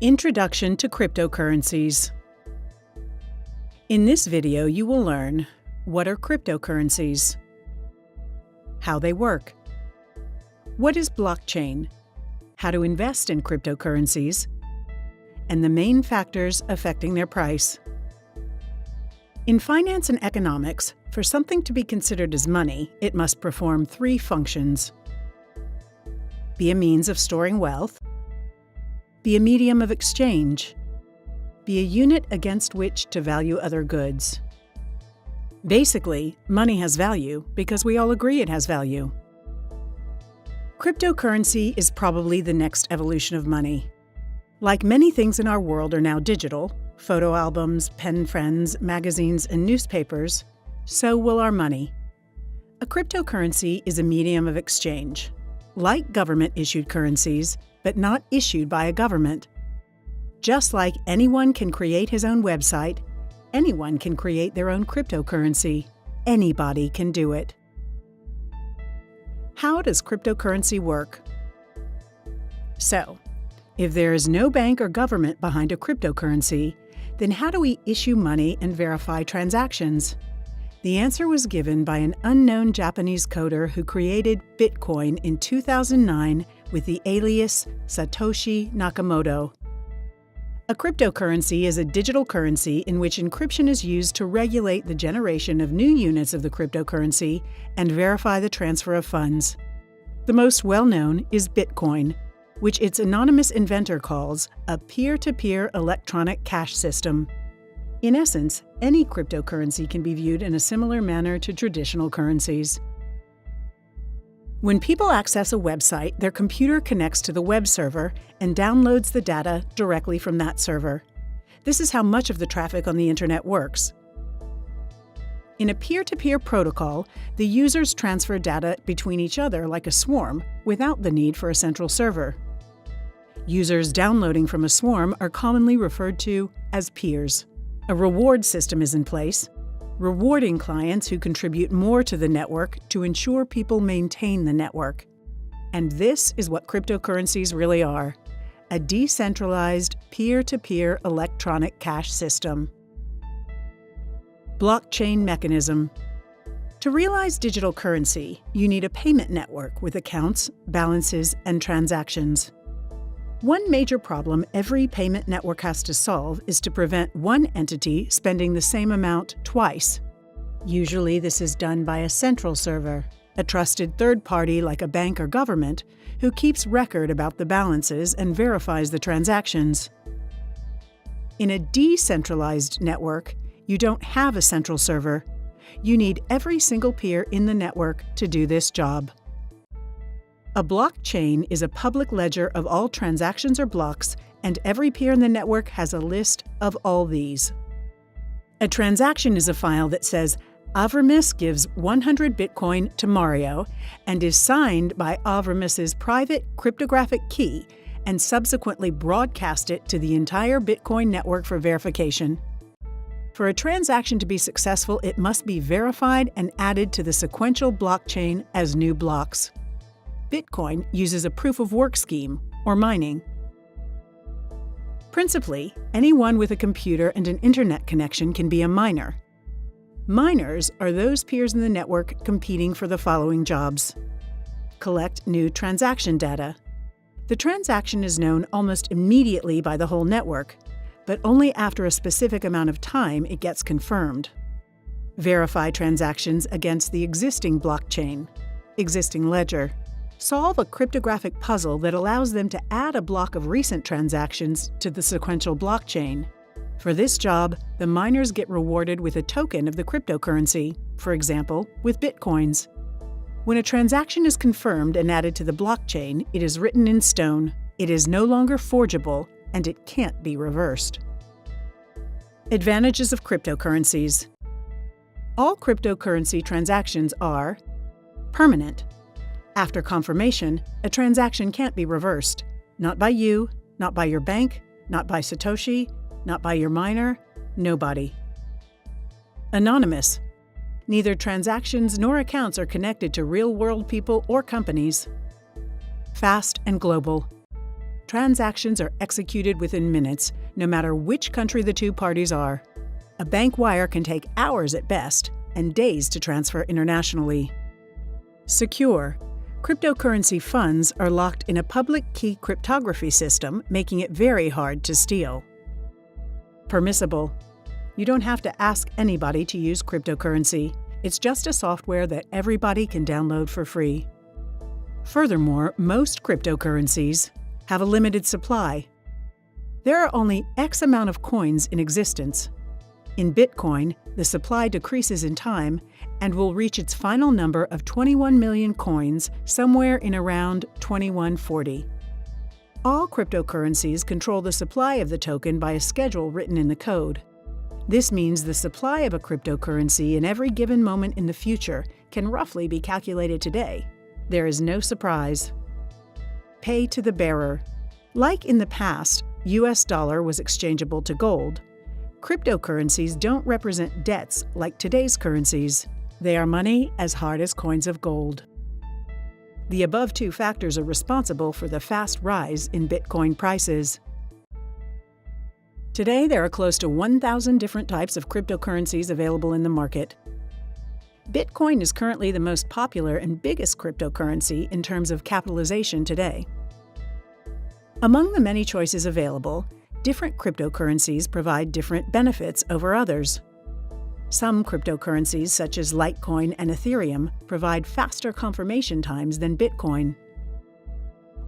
Introduction to Cryptocurrencies. In this video, you will learn what are cryptocurrencies, how they work, what is blockchain, how to invest in cryptocurrencies, and the main factors affecting their price. In finance and economics, for something to be considered as money, it must perform three functions: be a means of storing wealth, be a medium of exchange, be a unit against which to value other goods. Basically, money has value because we all agree it has value. Cryptocurrency is probably the next evolution of money. Like many things in our world are now digital, photo albums, pen friends, magazines, and newspapers, so will our money. A cryptocurrency is a medium of exchange, like government-issued currencies, but not issued by a government. Just like anyone can create his own website, anyone can create their own cryptocurrency. Anybody can do it. How does cryptocurrency work? So, if there is no bank or government behind a cryptocurrency, then how do we issue money and verify transactions? The answer was given by an unknown Japanese coder who created Bitcoin in 2009 with the alias Satoshi Nakamoto. A cryptocurrency is a digital currency in which encryption is used to regulate the generation of new units of the cryptocurrency and verify the transfer of funds. The most well-known is Bitcoin, which its anonymous inventor calls a peer-to-peer electronic cash system. In essence, any cryptocurrency can be viewed in a similar manner to traditional currencies. When people access a website, their computer connects to the web server and downloads the data directly from that server. This is how much of the traffic on the internet works. In a peer-to-peer protocol, the users transfer data between each other like a swarm without the need for a central server. Users downloading from a swarm are commonly referred to as peers. A reward system is in place, rewarding clients who contribute more to the network to ensure people maintain the network. And this is what cryptocurrencies really are: a decentralized, peer-to-peer electronic cash system. Blockchain mechanism. To realize digital currency, you need a payment network with accounts, balances, and transactions. One major problem every payment network has to solve is to prevent one entity spending the same amount twice. Usually this is done by a central server, a trusted third party like a bank or government, who keeps record about the balances and verifies the transactions. In a decentralized network, you don't have a central server. You need every single peer in the network to do this job. A blockchain is a public ledger of all transactions or blocks, and every peer in the network has a list of all these. A transaction is a file that says, Avramis gives 100 Bitcoin to Mario, and is signed by Avramis's private cryptographic key, and subsequently broadcast it to the entire Bitcoin network for verification. For a transaction to be successful, it must be verified and added to the sequential blockchain as new blocks. Bitcoin uses a proof-of-work scheme, or mining. Principally, anyone with a computer and an internet connection can be a miner. Miners are those peers in the network competing for the following jobs: collect new transaction data. The transaction is known almost immediately by the whole network, but only after a specific amount of time it gets confirmed. Verify transactions against the existing blockchain, existing ledger. Solve a cryptographic puzzle that allows them to add a block of recent transactions to the sequential blockchain. For this job, the miners get rewarded with a token of the cryptocurrency, for example, with bitcoins. When a transaction is confirmed and added to the blockchain, it is written in stone. It is no longer forgeable, and it can't be reversed. Advantages of cryptocurrencies. All cryptocurrency transactions are permanent. After confirmation, a transaction can't be reversed. Not by you, not by your bank, not by Satoshi, not by your miner, nobody. Anonymous. Neither transactions nor accounts are connected to real-world people or companies. Fast and global. Transactions are executed within minutes, no matter which country the two parties are. A bank wire can take hours at best, and days to transfer internationally. Secure. Cryptocurrency funds are locked in a public key cryptography system, making it very hard to steal. Permissible. You don't have to ask anybody to use cryptocurrency. It's just a software that everybody can download for free. Furthermore, most cryptocurrencies have a limited supply. There are only X amount of coins in existence. In Bitcoin, the supply decreases in time and will reach its final number of 21 million coins somewhere in around 2140. All cryptocurrencies control the supply of the token by a schedule written in the code. This means the supply of a cryptocurrency in every given moment in the future can roughly be calculated today. There is no surprise. Pay to the bearer. Like in the past, US dollar was exchangeable to gold. Cryptocurrencies don't represent debts like today's currencies. They are money as hard as coins of gold. The above two factors are responsible for the fast rise in Bitcoin prices. Today, there are close to 1,000 different types of cryptocurrencies available in the market. Bitcoin is currently the most popular and biggest cryptocurrency in terms of capitalization today. Among the many choices available, different cryptocurrencies provide different benefits over others. Some cryptocurrencies, such as Litecoin and Ethereum, provide faster confirmation times than Bitcoin.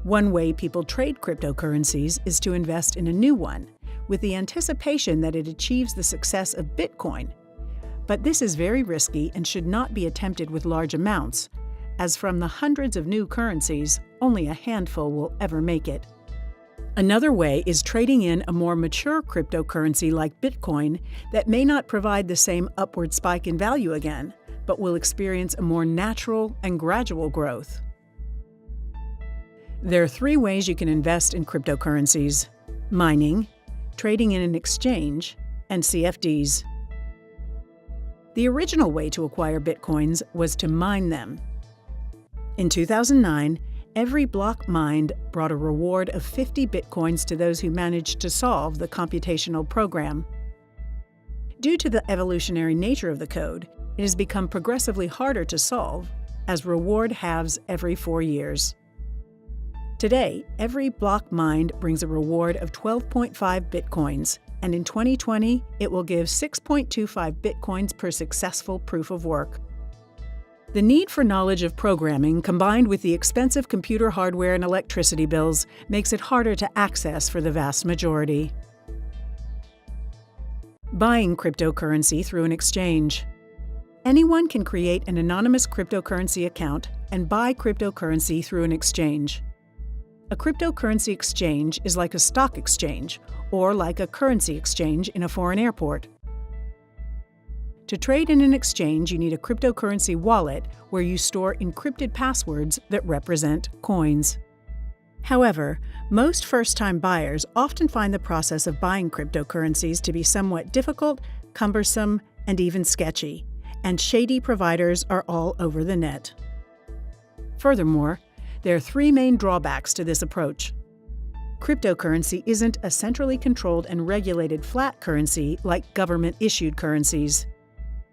One way people trade cryptocurrencies is to invest in a new one, with the anticipation that it achieves the success of Bitcoin. But this is very risky and should not be attempted with large amounts, as from the hundreds of new currencies, only a handful will ever make it. Another way is trading in a more mature cryptocurrency like Bitcoin that may not provide the same upward spike in value again, but will experience a more natural and gradual growth. There are three ways you can invest in cryptocurrencies: mining, trading in an exchange, and CFDs. The original way to acquire Bitcoins was to mine them. In 2009, every block mined brought a reward of 50 Bitcoins to those who managed to solve the computational program. Due to the evolutionary nature of the code, it has become progressively harder to solve, as reward halves every 4 years. Today, every block mined brings a reward of 12.5 Bitcoins, and in 2020, it will give 6.25 Bitcoins per successful proof of work. The need for knowledge of programming, combined with the expensive computer hardware and electricity bills, makes it harder to access for the vast majority. Buying cryptocurrency through an exchange. Anyone can create an anonymous cryptocurrency account and buy cryptocurrency through an exchange. A cryptocurrency exchange is like a stock exchange or like a currency exchange in a foreign airport. To trade in an exchange, you need a cryptocurrency wallet where you store encrypted passwords that represent coins. However, most first-time buyers often find the process of buying cryptocurrencies to be somewhat difficult, cumbersome, and even sketchy, and shady providers are all over the net. Furthermore, there are three main drawbacks to this approach. Cryptocurrency isn't a centrally controlled and regulated flat currency like government-issued currencies.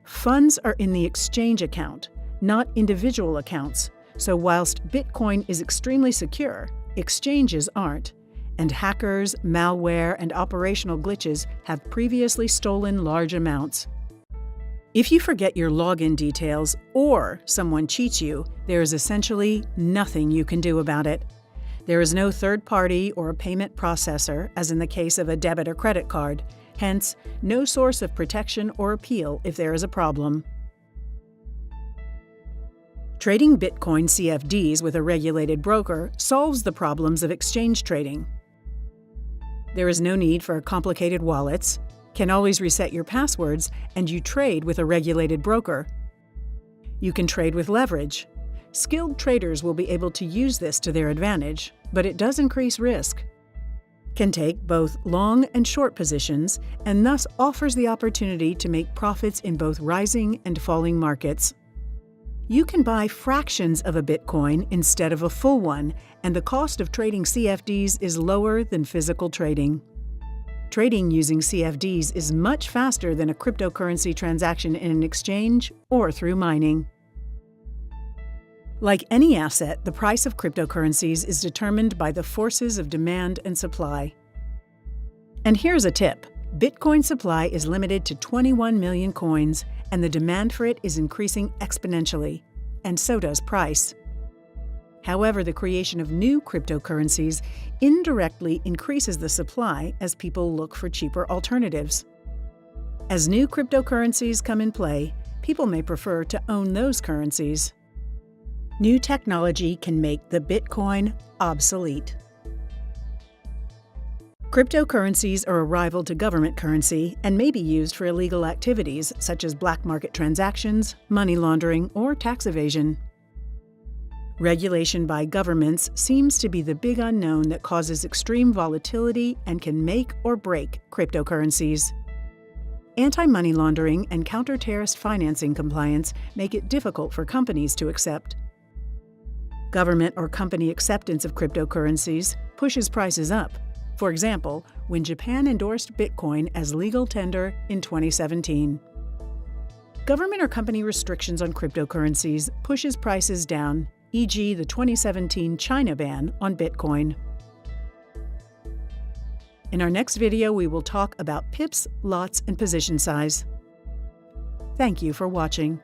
Funds are in the exchange account, not individual accounts, so whilst Bitcoin is extremely secure, exchanges aren't, and hackers, malware, and operational glitches have previously stolen large amounts. If you forget your login details or someone cheats you, there is essentially nothing you can do about it. There is no third party or a payment processor, as in the case of a debit or credit card. Hence, no source of protection or appeal if there is a problem. Trading Bitcoin CFDs with a regulated broker solves the problems of exchange trading. There is no need for complicated wallets, can always reset your passwords, and you trade with a regulated broker. You can trade with leverage. Skilled traders will be able to use this to their advantage, but it does increase risk. Can take both long and short positions, and thus offers the opportunity to make profits in both rising and falling markets. You can buy fractions of a Bitcoin instead of a full one, and the cost of trading CFDs is lower than physical trading. Trading using CFDs is much faster than a cryptocurrency transaction in an exchange or through mining. Like any asset, the price of cryptocurrencies is determined by the forces of demand and supply. And here's a tip. Bitcoin supply is limited to 21 million coins, and the demand for it is increasing exponentially, and so does price. However, the creation of new cryptocurrencies indirectly increases the supply as people look for cheaper alternatives. As new cryptocurrencies come in play, people may prefer to own those currencies. New technology can make the Bitcoin obsolete. Cryptocurrencies are a rival to government currency and may be used for illegal activities such as black market transactions, money laundering, or tax evasion. Regulation by governments seems to be the big unknown that causes extreme volatility and can make or break cryptocurrencies. Anti-money laundering and counter-terrorist financing compliance make it difficult for companies to accept. Government or company acceptance of cryptocurrencies pushes prices up. For example, when Japan endorsed Bitcoin as legal tender in 2017. Government or company restrictions on cryptocurrencies pushes prices down, e.g. the 2017 China ban on Bitcoin. In our next video, we will talk about pips, lots, and position size. Thank you for watching.